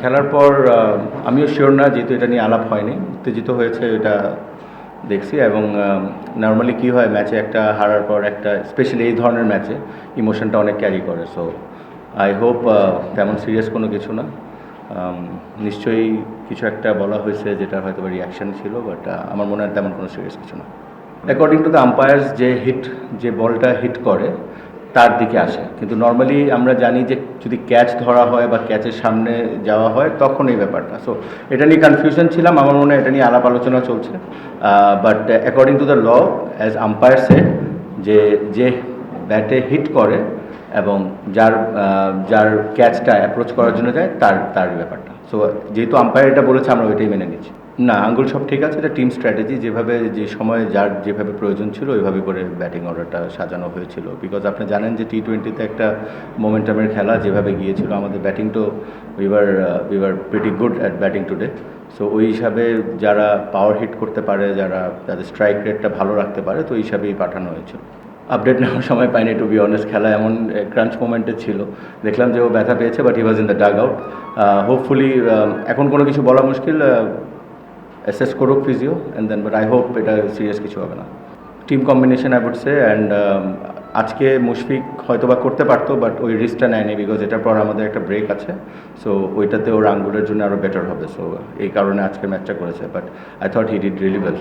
খেলার পর আমিও শিওর না, যেহেতু এটা নিয়ে আলাপ হয়নি। উত্তেজিত হয়েছে এটা দেখছি, এবং নরমালি কী হয় ম্যাচে একটা হারার পর একটা, স্পেশালি এই ধরনের ম্যাচে ইমোশনটা অনেক ক্যারি করে। সো আই হোপ তেমন সিরিয়াস কোনো কিছু না। নিশ্চয়ই কিছু একটা বলা হয়েছে যেটা হয়তো বা রিয়াকশান ছিল, বাট আমার মনে হয় তেমন কোনো সিরিয়াস কিছু না। অ্যাকর্ডিং টু দ্য আম্পায়ার্স, যে বলটা হিট করে তার দিকে আসে, কিন্তু নর্মালি আমরা জানি যে যদি ক্যাচ ধরা হয় বা ক্যাচের সামনে যাওয়া হয় তখন এই ব্যাপারটা। সো এটা নিয়ে কনফিউশন ছিলাম, আমার মনে হয় এটা নিয়ে আলাপ আলোচনা চলছে। But according to the law, as umpire said, যে ব্যাটে হিট করে এবং যার ক্যাচটা অ্যাপ্রোচ করার জন্য যায় তার ব্যাপারটা। সো যেহেতু আম্পায়ার এটা বলেছে, আমরা ওইটাই মেনে নিচ্ছি। না, আঙ্গুল সব ঠিক আছে। এটা টিম স্ট্র্যাটেজি, যেভাবে যে সময় যার যেভাবে প্রয়োজন ছিল ওইভাবে করে ব্যাটিং অর্ডারটা সাজানো হয়েছিল। বিকজ আপনি জানেন যে টি-20তে একটা মোমেন্টামের খেলা যেভাবে গিয়েছিল, আমাদের ব্যাটিং তো we were pretty good at batting today. So ওই হিসাবে যারা পাওয়ার হিট করতে পারে, যাদের স্ট্রাইক রেটটা ভালো রাখতে পারে, তো ওই হিসাবেই পাঠানো হয়েছিল। আপডেট নেওয়ার সময় পাইনি, টু বি অনেস্ট। খেলা এমন ক্রাঞ্চ মোমেন্টে ছিল, দেখলাম যে ও ব্যথা পেয়েছে, but he was in the dugout. Hopefully এখন কোনো কিছু বলা মুশকিল, অ্যাসেস করুক physio and then, but I hope এটা সিরিয়াস কিছু হবে না। Team combination I would say, and আজকে মুশফিক হয়তো বা করতে পারতো, বাট ওই রিস্কটা নেয়নি, বিকজ এটার পর আমাদের একটা ব্রেক আছে। সো ওইটাতে ওর আঙ্গুলের জন্য আরও বেটার হবে। সো এই কারণে আজকে ম্যাচটা করেছে, but I thought he did really well.